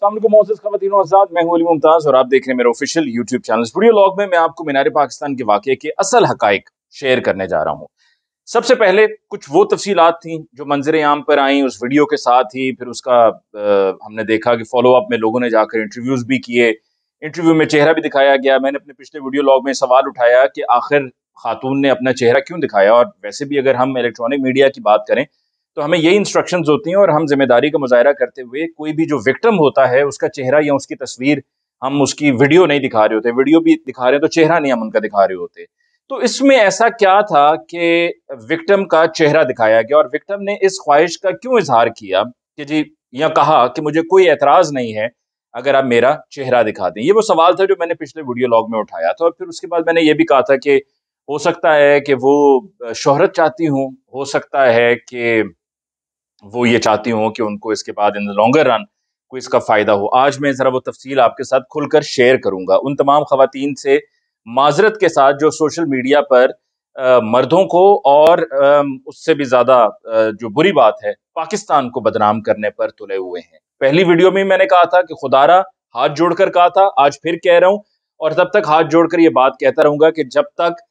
अस्सलाम वालेकुम मोअज़्ज़ज़ ख़वातीन व हज़रात, मैं हूं अली मुमताज़ और आप देख रहे हैं मेरा ऑफिशियल यूट्यूब चैनल। इस वीडियो लॉग में मैं आपको मीनार पाकिस्तान के वाक़ये के असल हक़ाइक़ शेयर करने जा रहा हूं। सबसे पहले कुछ वो तफ़सीलात थी जो मंज़र आम पर आई उस वीडियो के साथ ही, फिर उसका हमने देखा कि फॉलो अप में लोगों ने जाकर इंटरव्यूज़ भी किए, इंटरव्यू में चेहरा भी दिखाया गया। मैंने अपने पिछले वीडियो लॉग में सवाल उठाया कि आखिर खातून ने अपना चेहरा क्यों दिखाया, और वैसे भी अगर हम इलेक्ट्रॉनिक मीडिया की बात करें तो हमें यही इंस्ट्रक्शंस होती हैं और हम जिम्मेदारी का मुजाहरा करते हुए कोई भी जो विक्टिम होता है उसका चेहरा या उसकी तस्वीर, हम उसकी वीडियो नहीं दिखा रहे होते, वीडियो भी दिखा रहे हैं तो चेहरा नहीं हम उनका दिखा रहे होते। तो इसमें ऐसा क्या था कि विक्टिम का चेहरा दिखाया गया और विक्टिम ने इस ख्वाहिश का क्यों इजहार किया कि जी, या कहा कि मुझे कोई एतराज नहीं है अगर आप मेरा चेहरा दिखा दें। ये वो सवाल था जो मैंने पिछले वीडियो लॉग में उठाया था। और फिर उसके बाद मैंने ये भी कहा था कि हो सकता है कि वो शोहरत चाहती हूँ, हो सकता है कि वो ये चाहती हूँ कि उनको इसके बाद इन द लॉन्गर रन कोई इसका फ़ायदा हो। आज मैं ज़रा वो तफ़सील आपके साथ खुलकर शेयर करूँगा। उन तमाम ख़वातीन से माज़रत के साथ जो सोशल मीडिया पर मर्दों को और उससे भी ज़्यादा जो बुरी बात है, पाकिस्तान को बदनाम करने पर तुले हुए हैं। पहली वीडियो में मैंने कहा था कि खुदारा हाथ जोड़कर कहा था, आज फिर कह रहा हूँ और तब तक हाथ जोड़कर ये बात कहता रहूँगा कि जब तक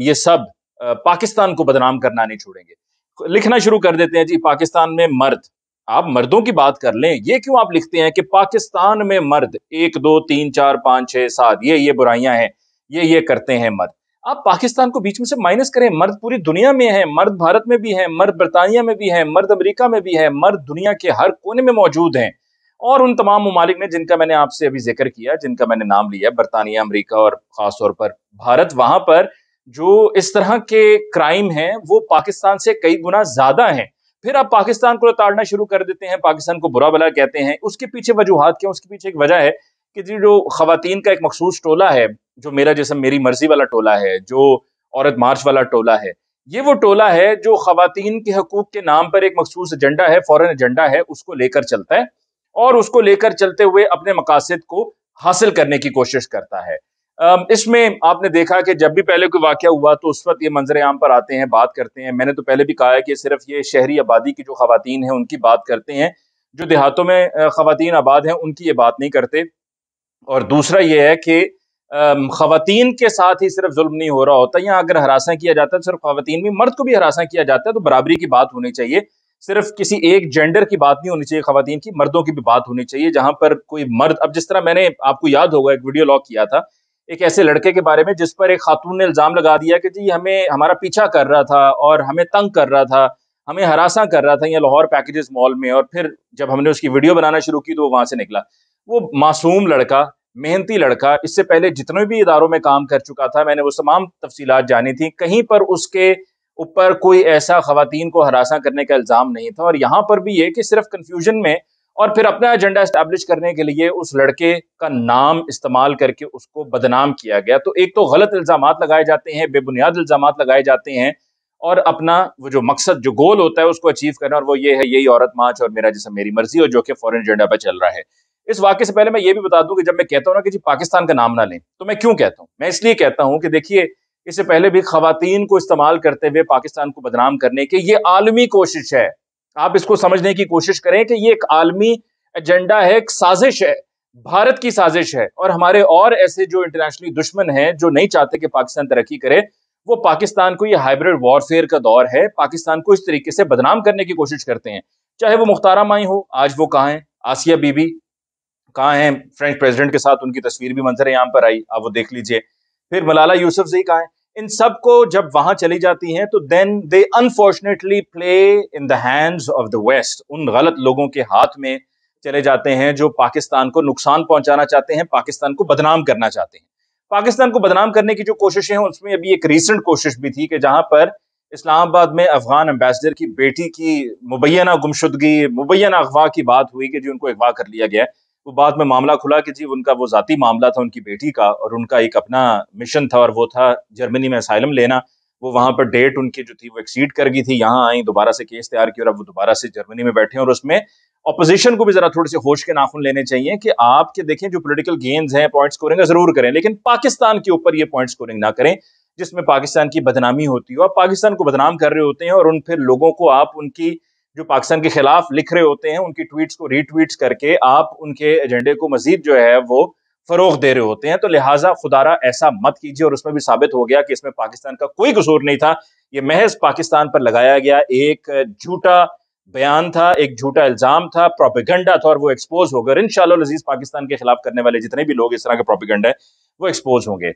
ये सब पाकिस्तान को बदनाम करना नहीं छोड़ेंगे। लिखना शुरू कर देते हैं जी, पाकिस्तान में मर्द। आप मर्दों की बात कर लें, ये क्यों आप लिखते हैं कि पाकिस्तान में मर्द 1 2 3 4 5 6 7 ये बुराइयां हैं, ये करते हैं मर्द। आप पाकिस्तान को बीच में से माइनस करें। मर्द पूरी दुनिया में है, मर्द भारत में भी है, मर्द बरतानिया में भी है, मर्द अमेरिका में भी है, मर्द दुनिया के हर कोने में मौजूद हैं। और उन तमाम ममालिक में जिनका मैंने आपसे अभी जिक्र किया, जिनका मैंने नाम लिया, बरतानिया, अमेरिका और खासतौर पर भारत, वहां पर जो इस तरह के क्राइम हैं वो पाकिस्तान से कई गुना ज्यादा हैं। फिर आप पाकिस्तान को ताड़ना शुरू कर देते हैं, पाकिस्तान को बुरा भला कहते हैं। उसके पीछे वजूहात क्या? उसके पीछे एक वजह है कि जी, जो खवातीन का एक मखसूस टोला है, जो मेरा जिस्म मेरी मर्जी वाला टोला है, जो औरत मार्च वाला टोला है, ये वो टोला है जो खवातीन के हकूक के नाम पर एक मखसूस एजेंडा है, फॉरेन एजेंडा है, उसको लेकर चलता है और उसको लेकर चलते हुए अपने मकासद को हासिल करने की कोशिश करता है। इसमें आपने देखा कि जब भी पहले कोई वाकया हुआ तो उस वक्त ये मंजर आम पर आते हैं, बात करते हैं। मैंने तो पहले भी कहा है कि सिर्फ ये शहरी आबादी की जो खवातीन हैं उनकी बात करते हैं, जो देहातों में खवातीन आबाद हैं उनकी ये बात नहीं करते। और दूसरा ये है कि खवातीन के साथ ही सिर्फ जुल्म नहीं हो रहा होता, यहाँ अगर हरासा किया जाता है तो सिर्फ खवातीन भी, मर्द को भी हरासा किया जाता है, तो बराबरी की बात होनी चाहिए। सिर्फ किसी एक जेंडर की बात नहीं होनी चाहिए, खवातीन की, मर्दों की भी बात होनी चाहिए। जहां पर कोई मर्द, अब जिस तरह मैंने, आपको याद होगा, एक वीडियो लॉग किया था एक ऐसे लड़के के बारे में जिस पर एक खातून ने इल्जाम लगा दिया कि जी हमें, हमारा पीछा कर रहा था और हमें तंग कर रहा था, हमें हरासा कर रहा था ये लाहौर पैकेजेस मॉल में। और फिर जब हमने उसकी वीडियो बनाना शुरू की तो वो वहां से निकला। वो मासूम लड़का, मेहनती लड़का, इससे पहले जितने भी इदारों में काम कर चुका था, मैंने वो तमाम तफसीलात जानी थी, कहीं पर उसके ऊपर कोई ऐसा खवातीन को हरासा करने का इल्जाम नहीं था। और यहाँ पर भी ये कि सिर्फ कंफ्यूजन में और फिर अपना एजेंडा एस्टैब्लिश करने के लिए उस लड़के का नाम इस्तेमाल करके उसको बदनाम किया गया। तो एक तो गलत इल्जामात लगाए जाते हैं, बेबुनियाद इल्जामात लगाए जाते हैं, और अपना वो जो मकसद, जो गोल होता है उसको अचीव करना, और वो ये है, यही औरत मार्च और मेरा जिस्म मेरी मर्जी, और जो कि फॉरेन एजेंडा पर चल रहा है। इस वाक्य से पहले मैं ये भी बता दूं कि जब मैं कहता हूं ना कि जी पाकिस्तान का नाम ना लें, तो मैं क्यों कहता हूं? मैं इसलिए कहता हूं कि देखिए, इससे पहले भी खवातीन को इस्तेमाल करते हुए पाकिस्तान को बदनाम करने की ये आलमी कोशिश है। आप इसको समझने की कोशिश करें कि ये एक आलमी एजेंडा है, एक साजिश है, भारत की साजिश है। और हमारे और ऐसे जो इंटरनेशनली दुश्मन हैं जो नहीं चाहते कि पाकिस्तान तरक्की करे, वो पाकिस्तान को, ये हाइब्रिड वॉरफेयर का दौर है, पाकिस्तान को इस तरीके से बदनाम करने की कोशिश करते हैं। चाहे वो मुख्तारा माई हो, आज वो कहाँ है, आसिया बीबी कहाँ है, फ्रेंच प्रेसिडेंट के साथ उनकी तस्वीर भी मंजर यहाँ पर आई, आप वो देख लीजिए। फिर मलाला यूसुफजई कहाँ है। इन सब को जब वहां चली जाती हैं तो then they unfortunately play in the hands of the West, उन गलत लोगों के हाथ में चले जाते हैं जो पाकिस्तान को नुकसान पहुंचाना चाहते हैं, पाकिस्तान को बदनाम करना चाहते हैं। पाकिस्तान को बदनाम करने की जो कोशिशें हैं उसमें अभी एक रीसेंट कोशिश भी थी कि जहां पर इस्लामाबाद में अफगान एम्बेसडर की बेटी की मुबैना गुमशुदगी, मुबैना अगवा की बात हुई कि जी उनको अगवा कर लिया गया। वो बाद में मामला खुला कि जी उनका वो जाती मामला था उनकी बेटी का, और उनका एक अपना मिशन था, और वो था जर्मनी में असाइलम लेना। वो वहां पर डेट उनकी जो थी वो एक्सीड कर गई थी, यहाँ आई, दोबारा से केस तैयार किया और अब वो दोबारा से जर्मनी में बैठे हैं। और उसमें ऑपोजिशन को भी जरा थोड़े से होश के नाखून लेने चाहिए कि आपके देखें जो पॉलिटिकल गेन्स हैं, पॉइंट स्कोरिंग जरूर करें, लेकिन पाकिस्तान के ऊपर ये पॉइंट स्कोरिंग ना करें जिसमें पाकिस्तान की बदनामी होती हो। आप पाकिस्तान को बदनाम कर रहे होते हैं और उन फिर लोगों को आप उनकी जो पाकिस्तान के खिलाफ लिख रहे होते हैं, उनकी ट्वीट्स को रीट्वीट्स करके आप उनके एजेंडे को मजीद जो है वो फरोग दे रहे होते हैं। तो लिहाजा खुदारा ऐसा मत कीजिए। और उसमें भी साबित हो गया कि इसमें पाकिस्तान का कोई कसूर नहीं था। ये महज पाकिस्तान पर लगाया गया एक झूठा बयान था, एक झूठा इल्जाम था, प्रोपेगेंडा था, और वो एक्सपोज होगा। और इंशाअल्लाह अजीज पाकिस्तान के खिलाफ करने वाले जितने भी लोग इस तरह के प्रोपेगेंडा है वो एक्सपोज होंगे।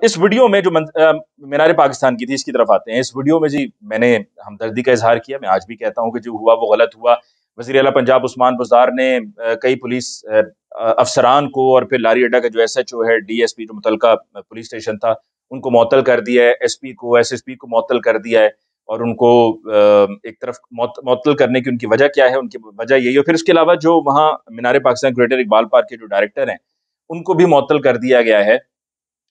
इस वीडियो में जो मीनार पाकिस्तान की थी, इसकी तरफ आते हैं। इस वीडियो में जी मैंने हमदर्दी का इजहार किया। मैं आज भी कहता हूं कि जो हुआ वो गलत हुआ। वज़ीर आला पंजाब उस्मान बुज़दार ने कई पुलिस अफसरान को और फिर लारी अड्डा का जो SHO है, DSP जो मुतलका पुलिस स्टेशन था, उनको मुअत्तल कर दिया है। SP को, SSP को मुअत्तल कर दिया है। और उनको एक तरफ मुअत्तल करने की उनकी वजह क्या है? उनकी वजह यही है। फिर उसके अलावा जो वहाँ मीनार पाकिस्तान ग्रेटर इकबाल पार्क के जो डायरेक्टर हैं, उनको भी मुअत्तल कर दिया गया है।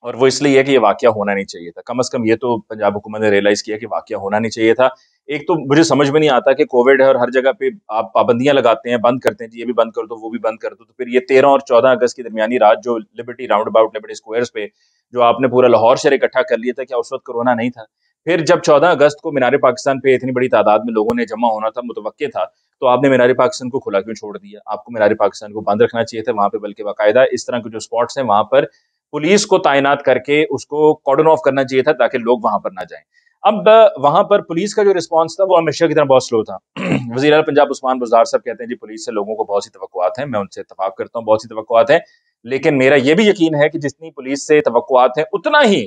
और वो इसलिए है कि ये वाकया होना नहीं चाहिए था। कम से कम ये तो पंजाब हुकूमत ने रियलाइज किया कि वाकया होना नहीं चाहिए था। एक तो मुझे समझ में नहीं आता कि कोविड है और हर जगह पे आप पाबंदियां लगाते हैं, बंद करते हैं, जी ये भी बंद कर दो, वो भी बंद कर दो। तो फिर ये 13 और 14 अगस्त की दरमियानी रात जो liberty round about liberty squares पे जो आपने पूरा लाहौर शहर इकट्ठा कर लिया था, क्या उस वक्त कोरोना नहीं था? फिर जब 14 अगस्त को मीनार पाकिस्तान पे इतनी बड़ी तादाद में लोगों ने जमा होना था, मुतवक्के था, तो आपने मीनार पाकिस्तान को खुला क्यों छोड़ दिया? आपको मीनार पाकिस्तान को बंद रखना चाहिए था वहां पे, बल्कि बाकायदा इस तरह के जो स्पॉट्स हैं वहां पर पुलिस को तैनात करके उसको कॉर्डन ऑफ करना चाहिए था ताकि लोग वहां पर ना जाएं। अब वहां पर पुलिस का जो रिस्पांस था वो हमेशा की तरह बहुत स्लो था। वज़ीर आला पंजाब उस्मान बुज़दार साहब कहते हैं जी पुलिस से लोगों को बहुत सी तवक्कुआत हैं। मैं उनसे इत्तेफाक करता हूँ, बहुत सी तवक्कुआत हैं, लेकिन मेरा यह भी यकीन है कि जितनी पुलिस से तवक्कुआत हैं उतना ही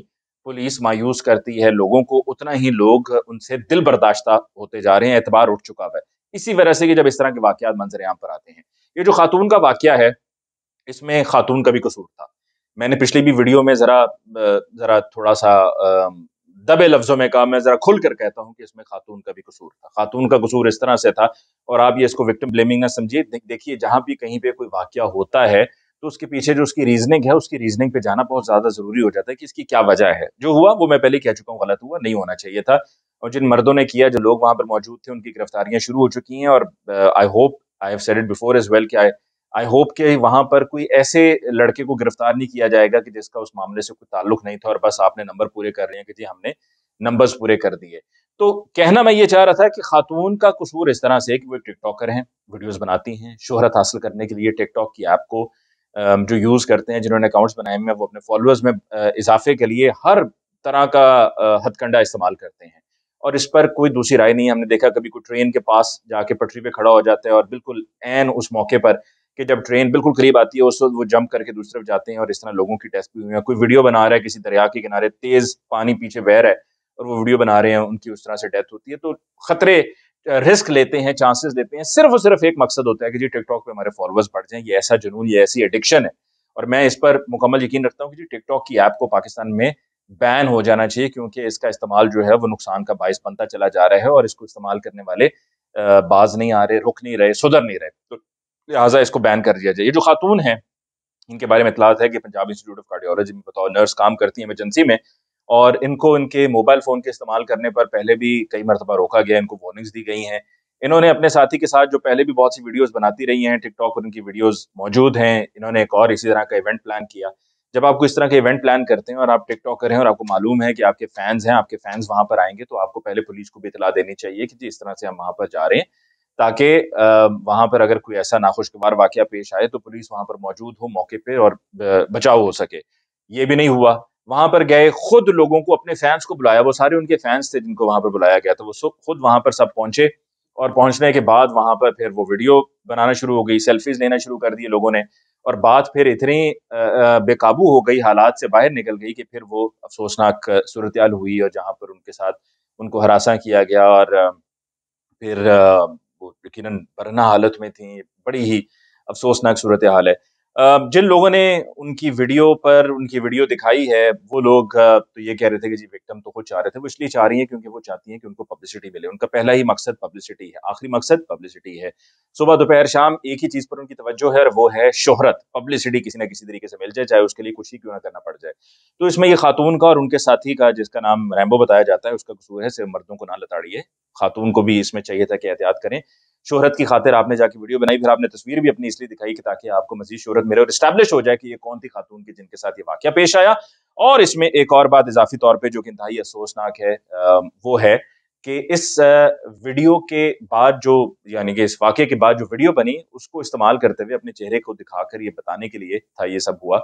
पुलिस मायूस करती है लोगों को, उतना ही लोग उनसे दिल बर्दाश्ता होते जा रहे हैं, एतबार उठ चुका है। इसी वजह से कि जब इस तरह के वाकयात मंजर आम पर आते हैं। ये जो खातून का वाकया है, इसमें खातून का भी कसूर था। मैंने पिछली भी वीडियो में जरा थोड़ा सा दबे लफ्जों में कहा, मैं जरा खुलकर कहता हूं कि इसमें खातून का भी कसूर था। खातून का कसूर इस तरह से था, और आप ये इसको विक्टिम ब्लेमिंग ना समझिए। देखिए जहां भी कहीं पे कोई वाकया होता है तो उसके पीछे जो उसकी रीजनिंग है, उसकी रीजनिंग पे जाना बहुत ज्यादा जरूरी हो जाता है कि इसकी क्या वजह है। जो हुआ वो मैं पहले कह चुका हूँ, गलत हुआ, नहीं होना चाहिए था। और जिन मर्दों ने किया, जो लोग वहां पर मौजूद थे, उनकी गिरफ्तारियां शुरू हो चुकी हैं। और I hope, I have said it before as well, कि आई होप कि वहां पर कोई ऐसे लड़के को गिरफ्तार नहीं किया जाएगा कि जिसका उस मामले से कोई ताल्लुक नहीं था और बस आपने नंबर पूरे कर रहे हैं कि जी हमने नंबर्स पूरे कर दिए। तो कहना मैं ये चाह रहा था कि खातून का कसूर इस तरह से कि वो एक टिकटॉकर हैं, वीडियोस बनाती हैं, शोहरत हासिल करने के लिए टिकटॉक की ऐप को जो यूज करते हैं, जिन्होंने अकाउंट्स बनाए हैं, वो अपने फॉलोअर्स में इजाफे के लिए हर तरह का हथकंडा इस्तेमाल करते हैं। और इस पर कोई दूसरी राय नहीं है। हमने देखा कभी कोई ट्रेन के पास जाके पटरी पे खड़ा हो जाता है और बिल्कुल एन उस मौके पर कि जब ट्रेन बिल्कुल करीब आती है उस वक्त वो जंप करके दूसरी तरफ जाते हैं। और इस तरह लोगों की डेथ भी हुई है। कोई वीडियो बना रहा है किसी दरिया के किनारे, तेज पानी पीछे बह रहा है और वो वीडियो बना रहे हैं, उनकी उस तरह से डेथ होती है। तो खतरे, रिस्क लेते हैं, चांसेस लेते हैं, सिर्फ और सिर्फ एक मकसद होता है कि जी टिकटॉक पे हमारे फॉलोअर्स बढ़ जाएं। ये ऐसा जुनून, ये ऐसी एडिक्शन है। और मैं इस पर मुकम्मल यकीन रखता हूँ कि जी टिकटॉक की ऐप को पाकिस्तान में बैन हो जाना चाहिए, क्योंकि इसका इस्तेमाल जो है वो नुकसान का बायस बनता चला जा रहा है और इसको इस्तेमाल करने वाले बाज नहीं आ रहे, रुक नहीं रहे, सुधर नहीं रहे। तो लिहाजा इसको बैन कर दिया जाए। ये जो खातून है, इनके बारे में इतलात है कि पंजाब इंस्टीट्यूट ऑफ कार्डियोलॉजी में बतौर नर्स काम करती हैं इमरजेंसी में, और इनको इनके मोबाइल फोन के इस्तेमाल करने पर पहले भी कई मरतबा रोका गया, इनको वार्निंग्स दी गई हैं। इन्होंने अपने साथी के साथ जो पहले भी बहुत सी वीडियोस बनाती रही हैं, टिकटॉक पर उनकी वीडियोस मौजूद हैं। इन्होंने एक और इसी तरह का इवेंट प्लान किया। जब आपको इस तरह के इवेंट प्लान करते हैं और आप टिकटॉक कर रहे हैं और आपको मालूम है कि आपके फैंस हैं, आपके फैंस वहां पर आएंगे, तो आपको पहले पुलिस को भी इतला देनी चाहिए कि जी इस तरह से हम वहां पर जा रहे हैं, ताकि वहां पर अगर कोई ऐसा नाखुशगवार वाकया पेश आए तो पुलिस वहां पर मौजूद हो मौके पे और बचाव हो सके। ये भी नहीं हुआ। वहां पर गए, खुद लोगों को, अपने फैंस को बुलाया, वो सारे उनके फैंस थे जिनको वहां पर बुलाया गया था, वो सब खुद वहां पर सब पहुंचे। और पहुंचने के बाद वहां पर फिर वो वीडियो बनाना शुरू हो गई, सेल्फीज लेना शुरू कर दिए लोगों ने। और बात फिर इतनी बेकाबू हो गई, हालात से बाहर निकल गई कि फिर वो अफसोसनाक सूरत हुई, और जहां पर उनके साथ उनको हरासा किया गया। और फिर वो यकीनन बरहना हालत में थी, बड़ी ही अफसोसनाक सूरत हाल है। जिन लोगों ने उनकी वीडियो दिखाई है, वो लोग तो ये कह रहे थे कि जी विक्टिम तो खुद चाह रहे थे, वो इसलिए चाह रही हैं क्योंकि वो चाहती हैं कि उनको पब्लिसिटी मिले। उनका पहला ही मकसद पब्लिसिटी है, आखिरी मकसद पब्लिसिटी है। सुबह दोपहर शाम एक ही चीज पर उनकी तवज्जो है, और वो है शोहरत, पब्लिसिटी किसी ना किसी तरीके से मिल जाए, चाहे उसके लिए कुछ ही क्यों ना करना पड़ जाए। तो इसमें ये खातून का और उनके साथी का, जिसका नाम रैम्बो बताया जाता है, उसका कसूर है। सिर्फ मर्दों को ना लताड़िए, खातून को भी इसमें चाहिए था कि एहतियात करें। शोहरत की खातिर आपने जाके वीडियो बनाई, फिर आपने तस्वीर भी अपनी इसलिए दिखाई कि ताकि आपको मजीद शोहरत मिले और इस्टेब्लिश हो जाए कि ये कौन थी खातून की जिनके साथ ये वाकया पेश आया। और इसमें एक और बात इजाफी तौर पे जो कि इंतहाई अफसोसनाक है, वो है کہ اس ویڈیو کے بعد جو یعنی کہ اس واقعے کے بعد جو ویڈیو بنی اس کو استعمال کرتے ہوئے اپنے چہرے کو دکھا کر یہ بتانے کے لیے تھا یہ سب ہوا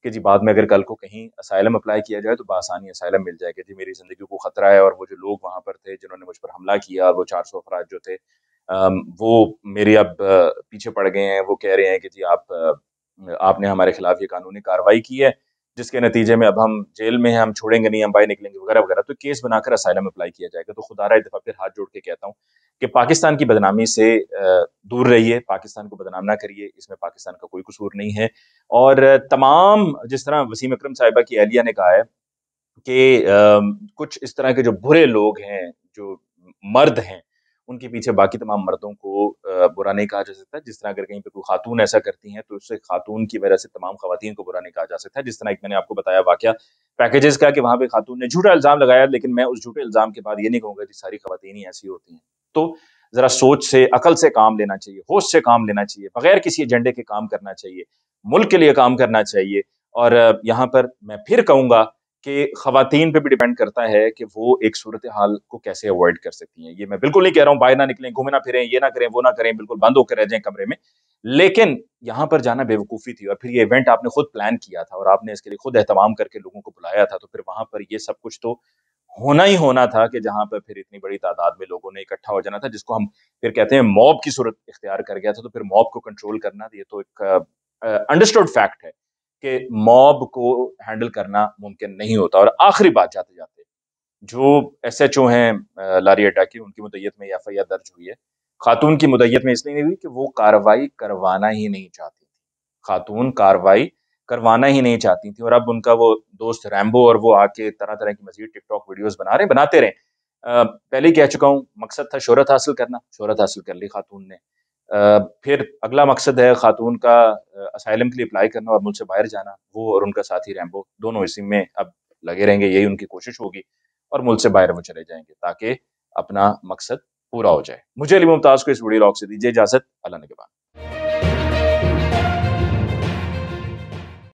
کہ جی بعد میں اگر کل کو کہیں اسائلم اپلائی کیا جائے تو بآسانی اسائلم مل جائے گا، جی میری زندگی کو خطرہ ہے اور وہ جو لوگ وہاں پر تھے جنہوں نے مجھ پر حملہ کیا، وہ 400 افراد جو تھے وہ میرے اب پیچھے پڑ گئے ہیں، وہ کہہ رہے ہیں کہ جی آپ نے ہمارے خلاف یہ قانونی کارروائی کی ہے جس کے نتیجے میں اب ہم جیل میں ہیں، ہم چھوڑیں گے نہیں، ہم باہر نکلیں گے وغیرہ وغیرہ، تو کیس بنا کر اسائلم اپلائی کیا جائے گا۔ تو خدا را ایک دفعہ پھر ہاتھ جوڑ کے کہتا ہوں کہ پاکستان کی بدنامی سے دور رہیے، پاکستان کو بدنام نہ کریے، اس میں پاکستان کا کوئی قصور نہیں ہے۔ اور تمام جس طرح وسیم اکرم صاحبہ کی اہلیہ نے کہا ہے کہ کچھ اس طرح کے جو برے لوگ ہیں، جو مرد ہیں، ان کے پیچھے باقی تمام مردوں کو برا نہیں کہا جا سکتا۔ جس طرح اگر کہیں پہ کوئی خاتون ایسا کرتی ہیں تو اس سے خاتون کی وجہ سے تمام خواتین کو برا نہیں کہا جا سکتا۔ جس طرح ایک میں نے آپ کو بتایا واقعہ پیکیجز کا کہ وہاں پہ خاتون نے جھوٹا الزام لگایا، لیکن میں اس جھوٹے الزام کے بعد یہ نہیں کہوں گا کہ ساری خواتین ہی ایسی ہوتی ہیں۔ تو ذرا سوچ سے، عقل سے کام لینا چاہیے، ہوش سے کام لینا چاہیے، بغیر کسی ایجنڈے کے کام کرنا چاہیے، ملک کے لیے کام کرنا چاہیے۔ اور یہاں پر میں پھر کہوں گا کہ خواتین پہ بھی ڈیپینڈ کرتا ہے کہ وہ ایک صورتحال کو کیسے اوائڈ کر سکتی ہیں۔ یہ میں بالکل نہیں کہہ رہا ہوں باہر نہ نکلیں، گھومیں نہ پھریں، یہ نہ کریں، وہ نہ کریں، بالکل بند ہو کر رہ جائیں کمرے میں، لیکن یہاں پر جانا بے وقوفی تھی۔ اور پھر یہ ایونٹ آپ نے خود پلان کیا تھا اور آپ نے اس کے لیے خود اہتمام کر کے لوگوں کو بلایا تھا، تو پھر وہاں پر یہ سب کچھ تو ہونا ہی ہونا تھا کہ جہاں پر پھر اتنی بڑی تعداد میں لوگوں نے اکٹھا ہو جانا تھا، جس کو ہم پھر کہتے ہیں موب کی صورت اختیار کر گیا تھا۔ تو پھر موب کو کنٹرول کرنا، یہ تو ایک انڈرسٹوڈ فیکٹ ہے کہ موب کو ہینڈل کرنا ممکن نہیں ہوتا۔ اور آخری بات جاتے جاتے، جو ایس ایچ او ہیں لاری اڈا کی، ان کی مدعیت میں ایف آئی آر درج ہوئی ہے۔ خاتون کی مدعیت میں اس لیے نہیں ہوئی کہ وہ کارروائی کروانا ہی نہیں چاہتی تھی، خاتون کارروائی کروانا ہی نہیں چاہتی تھی۔ اور اب ان کا وہ دوست ریمبو اور وہ آ کے طرح طرح کی مزید ٹک ٹاک ویڈیوز بنا رہے ہیں، بناتے رہیں۔ پہلے ہی کہہ چکا ہوں، مقصد تھا شہرت حاصل کرنا، شہرت حاصل کر لی خاتون نے۔ پھر اگلا مقصد ہے خاتون کا اسائلم کے لیے اپلائی کرنا اور ملک سے باہر جانا۔ وہ اور ان کا ساتھی ریمبو دونوں اسی میں اب لگے رہیں گے، یہی ان کی کوشش ہوگی، اور ملک سے باہر وہ چلے جائیں گے تاکہ اپنا مقصد پورا ہو جائے۔ مجھے علی ممتاز کو اس ویڈیو لاگ سے دیجیے اجازت، اللہ نگہبان۔